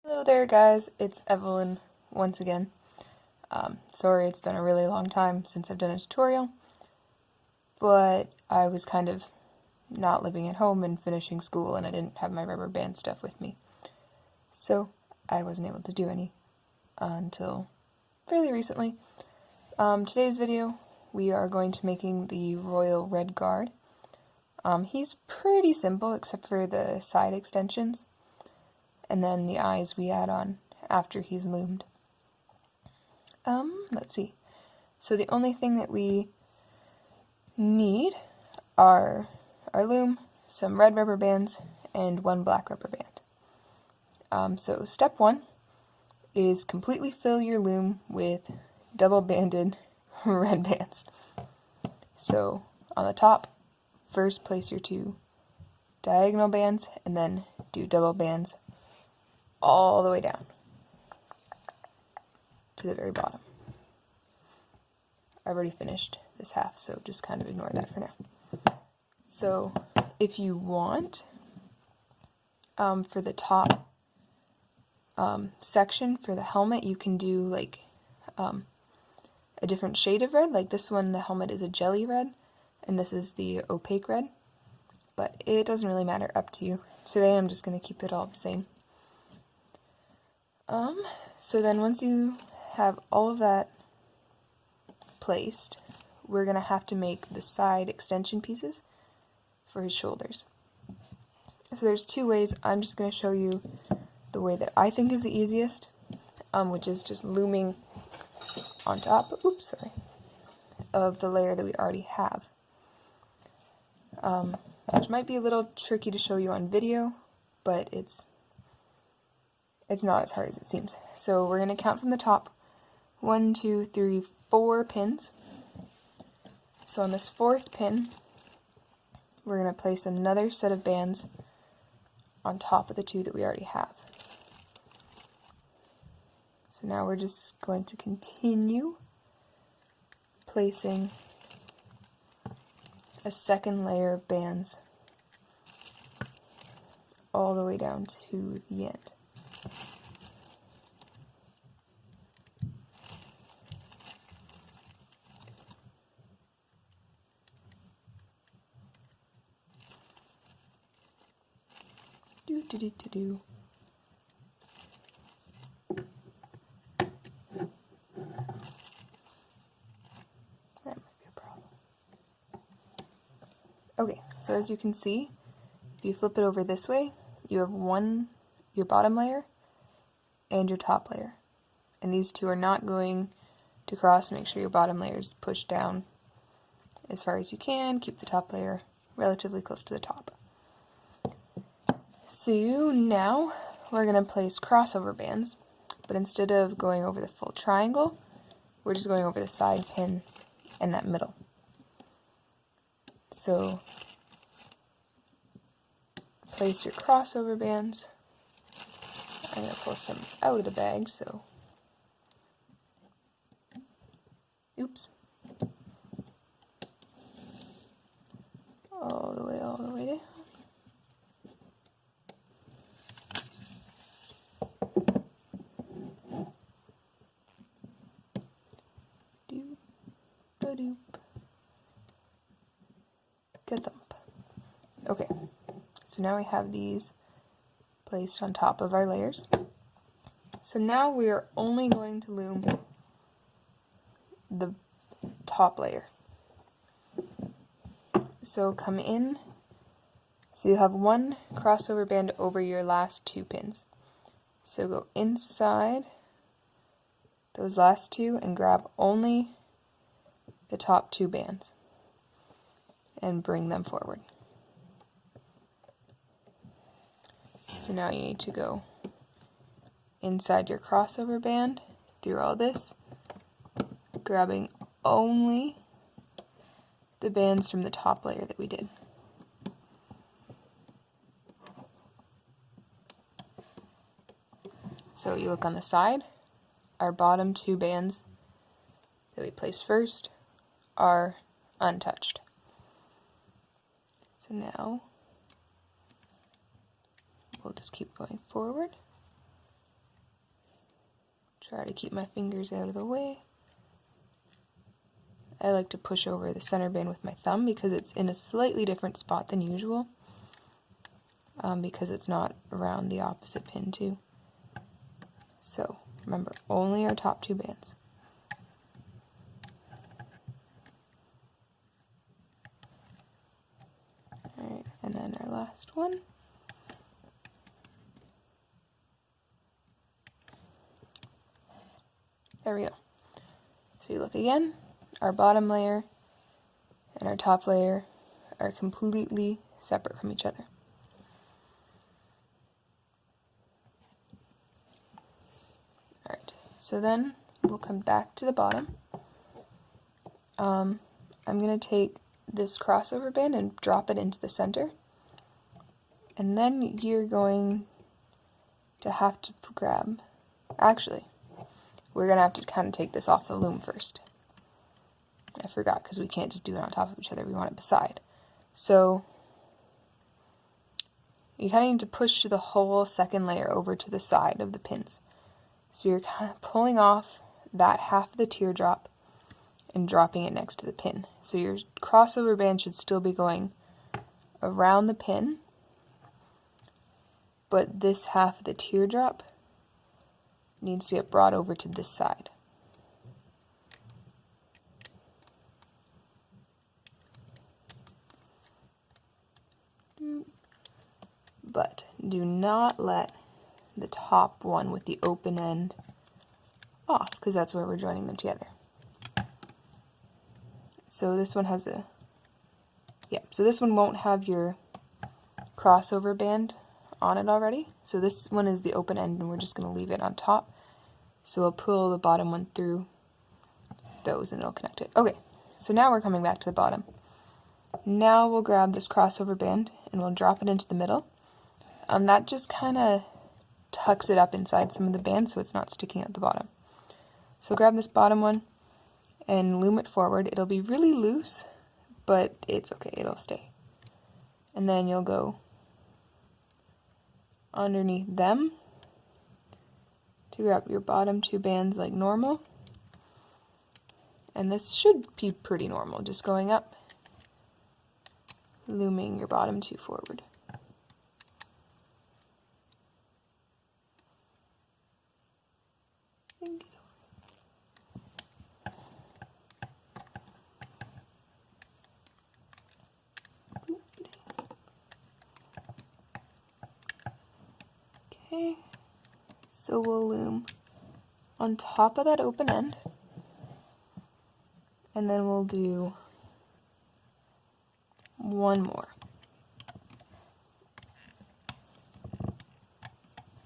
Hello there guys, it's Evelyn once again. Sorry it's been a really long time since I've done a tutorial, but I was kind of not living at home and finishing school and I didn't have my rubber band stuff with me. So I wasn't able to do any until fairly recently. Today's video we are going to making the Royal Red Guard. He's pretty simple except for the side extensions. And then the eyes we add on after he's loomed. Let's see. So the only thing that we need are our loom, some red rubber bands, and one black rubber band. So step one is completely fill your loom with double banded red bands. So on the top, first place your two diagonal bands, and then do double bands all the way down to the very bottom. I've already finished this half, so just kind of ignore that for now. So if you want, for the top section for the helmet, you can do like a different shade of red. Like this one, the helmet is a jelly red, and this is the opaque red, but it doesn't really matter, up to you. Today I'm just going to keep it all the same. So then once you have all of that placed, we're going to have to make the side extension pieces for his shoulders. So there's two ways. I'm just going to show you the way that I think is the easiest, which is just looming on top, of the layer that we already have. Which might be a little tricky to show you on video, but it's not as hard as it seems. So we're going to count from the top. 1, 2, 3, 4 pins. So on this fourth pin, we're going to place another set of bands on top of the two that we already have. So now we're just going to continue placing a second layer of bands all the way down to the end. Do. That might be a problem. Okay, so as you can see, if you flip it over this way, you have your bottom layer and your top layer. And these two are not going to cross. Make sure your bottom layer is pushed down as far as you can. Keep the top layer relatively close to the top. So now we're going to place crossover bands, but instead of going over the full triangle, we're just going over the side pin and that middle. So place your crossover bands. I'm going to pull some out of the bag, so oops. All the way down. Doop. Good thump. Okay, so now we have these placed on top of our layers. So now we are only going to loom the top layer. So come in, so you have one crossover band over your last two pins. So go inside those last two and grab only the top two bands and bring them forward. So now you need to go inside your crossover band through all this, grabbing only the bands from the top layer that we did. So you look on the side, our bottom two bands that we placed first are untouched. So now we'll just keep going forward Try to keep my fingers out of the way. I like to push over the center band with my thumb because it's in a slightly different spot than usual, because it's not around the opposite pin too. So remember, only our top 2 bands. Alright, and then our last one. There we go. So you look again, our bottom layer and our top layer are completely separate from each other. Alright, so then we'll come back to the bottom. I'm going to take this crossover band and drop it into the center. And then you're going to have to grab, actually, we're going to have to kind of take this off the loom first. I forgot because we can't just do it on top of each other, we want it beside. So you kind of need to push the whole second layer over to the side of the pins. So you're kind of pulling off that half of the teardrop and dropping it next to the pin. So your crossover band should still be going around the pin, but this half of the teardrop needs to get brought over to this side. But do not let the top one with the open end off, because that's where we're joining them together. So this one has a, so this one won't have your crossover band on it already. So this one is the open end and we're just going to leave it on top. So we'll pull the bottom one through those and it'll connect it. Okay, so now we're coming back to the bottom. Now we'll grab this crossover band and we'll drop it into the middle. That just kind of tucks it up inside some of the band so it's not sticking at the bottom. So grab this bottom one and loom it forward. It'll be really loose, but it's okay, it'll stay. And then you'll go underneath them to grab your bottom 2 bands like normal. And this should be pretty normal, just going up, looming your bottom 2 forward. Okay, so we'll loom on top of that open end, and then we'll do one more.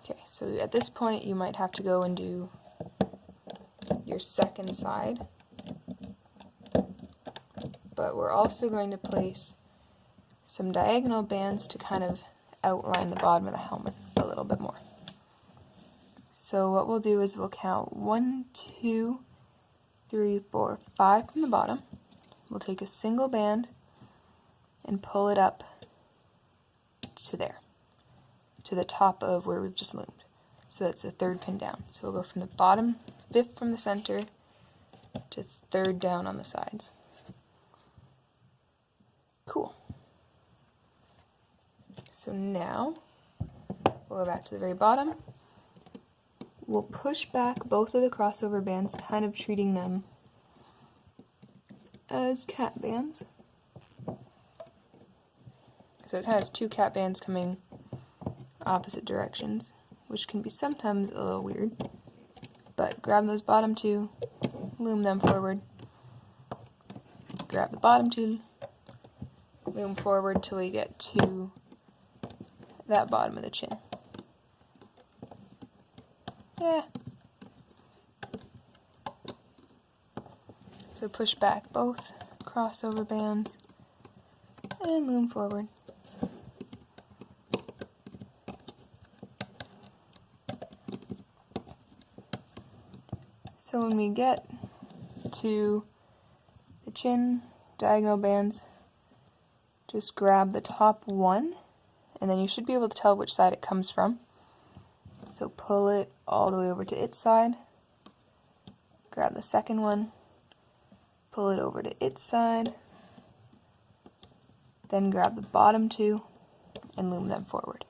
Okay, so at this point you might have to go and do your second side, but we're also going to place some diagonal bands to kind of outline the bottom of the helmet a little bit more. So what we'll do is we'll count 1, 2, 3, 4, 5 from the bottom. We'll take a single band and pull it up to there, to the top of where we've just loomed. So that's the 3rd pin down. So we'll go from the bottom, 5th from the center, to 3rd down on the sides. Cool. So now, we'll go back to the very bottom. We'll push back both of the crossover bands, kind of treating them as cat bands. So it kind of has 2 cat bands coming opposite directions, which can be sometimes a little weird. But grab those bottom 2, loom them forward. Grab the bottom 2, loom forward till we get to that bottom of the chin. Yeah. So push back both crossover bands and loom forward. So when we get to the chin diagonal bands, just grab the top one, and then you should be able to tell which side it comes from. So pull it all the way over to its side, grab the second one, pull it over to its side, then grab the bottom two and loom them forward.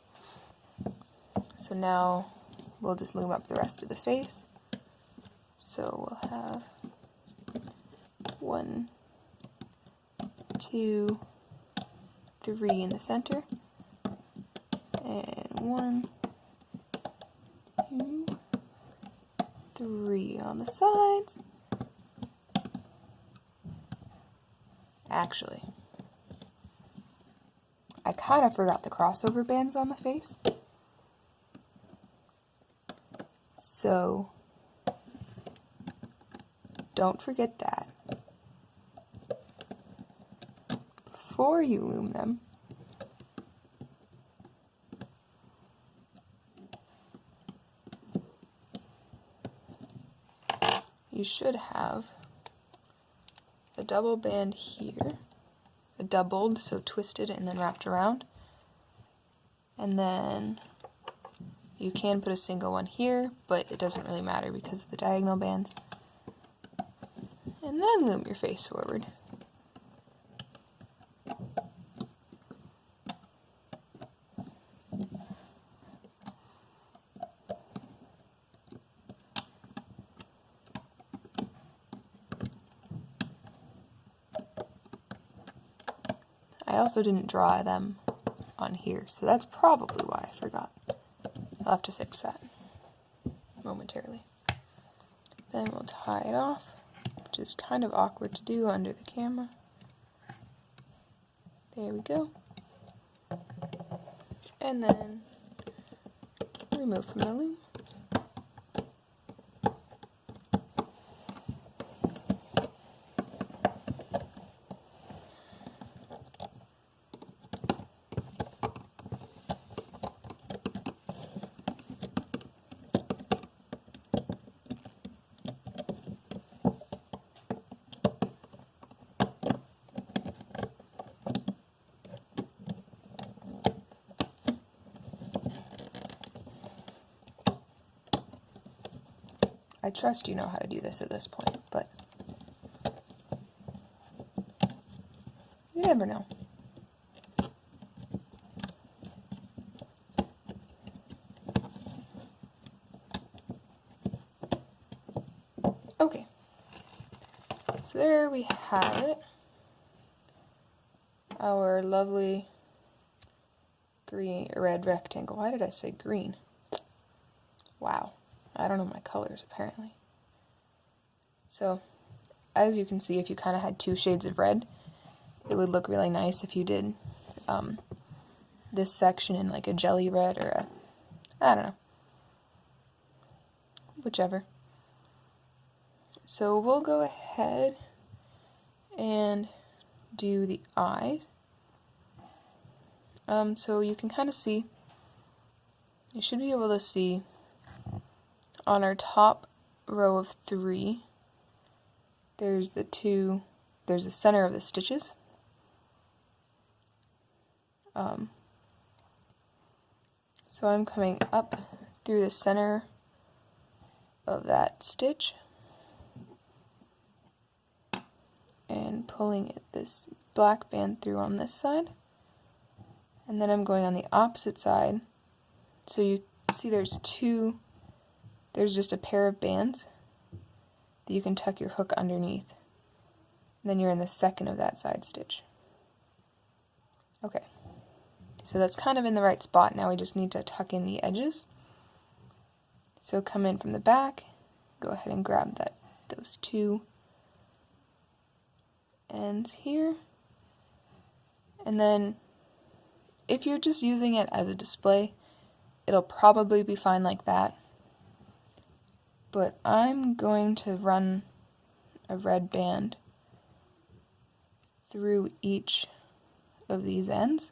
So now we'll just loom up the rest of the face. So we'll have 1, 2, 3 in the center, and 1, 2, 3 on the sides. Actually, I kind of forgot the crossover bands on the face. So don't forget that. Before you loom them, you should have a double band here, a doubled, so twisted and then wrapped around, and then you can put a single one here, but it doesn't really matter because of the diagonal bands, and then loom your face forward. I also didn't draw them on here, so that's probably why I forgot. I'll have to fix that momentarily. Then we'll tie it off, which is kind of awkward to do under the camera. There we go. And then remove from the loom. I trust you know how to do this at this point, but you never know. Okay, so there we have it. Our lovely red rectangle. Why did I say green? Wow. I don't know my colors, apparently. So, as you can see, if you kind of had 2 shades of red, it would look really nice if you did this section in like a jelly red or a, I don't know, whichever. So we'll go ahead and do the eyes. So you can kind of see, you should be able to see on our top row of 3, there's the center of the stitches. So I'm coming up through the center of that stitch and pulling this black band through on this side, and then I'm going on the opposite side. So you see there's just a pair of bands that you can tuck your hook underneath, and then you're in the second of that side stitch. Okay, so that's kind of in the right spot. Now we just need to tuck in the edges. So come in from the back, go ahead and grab those 2 ends here, and then if you're just using it as a display, it'll probably be fine like that. But I'm going to run a red band through each of these ends.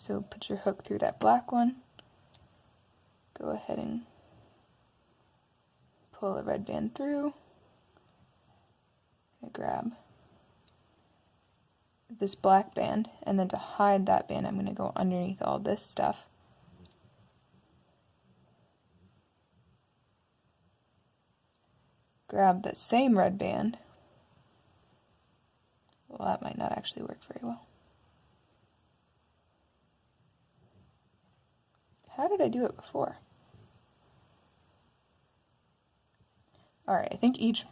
So put your hook through that black one, go ahead and pull the red band through, and grab this black band, and then to hide that band I'm going to go underneath all this stuff. grab the same red band. Well, that might not actually work very well. How did I do it before? Alright, I think each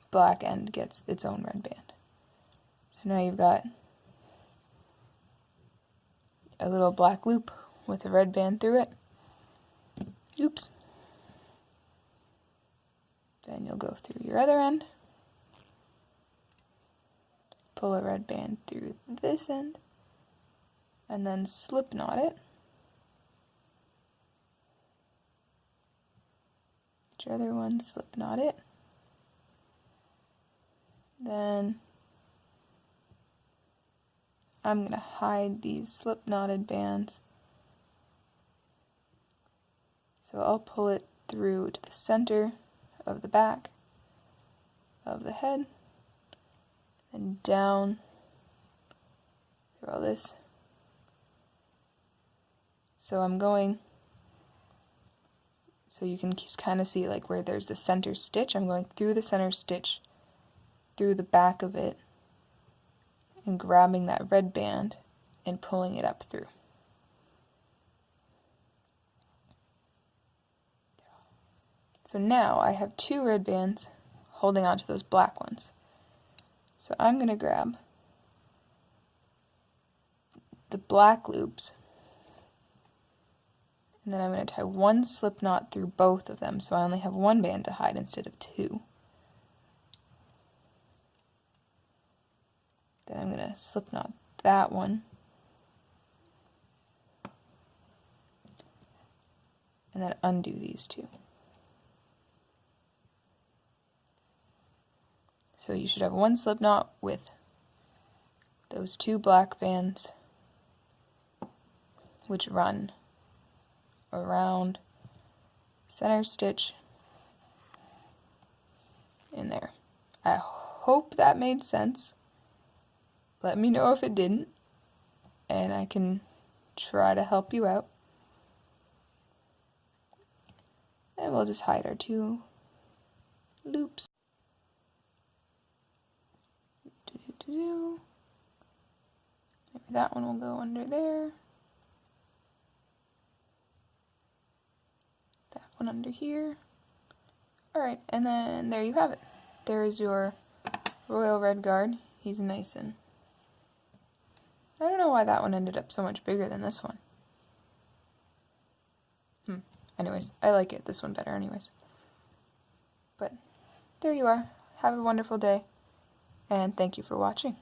black end gets its own red band. So now you've got a little black loop with a red band through it. Oops. Then you'll go through your other end. Pull a red band through this end. And then slip knot it. Each other one, slip knot it. Then I'm going to hide these slip knotted bands. So I'll pull it through to the center of the back of the head and down through all this. So I'm going, so you can kind of see like where there's the center stitch. I'm going through the center stitch, through the back of it, and grabbing that red band and pulling it up through. So now I have two red bands holding onto those black ones. So I'm going to grab the black loops, and then I'm going to tie one slip knot through both of them, so I only have one band to hide instead of two. Then I'm going to slip knot that one, and then undo these two. So you should have one slip knot with those two black bands, which run around center stitch in there. I hope that made sense. Let me know if it didn't, and I can try to help you out. And we'll just hide our two loops. Maybe that one will go under there. That one under here. Alright, and then there you have it. There's your Royal Red Guard. He's nice and... I don't know why that one ended up so much bigger than this one. Anyways, I like it. This one better anyways. But there you are. Have a wonderful day. And thank you for watching.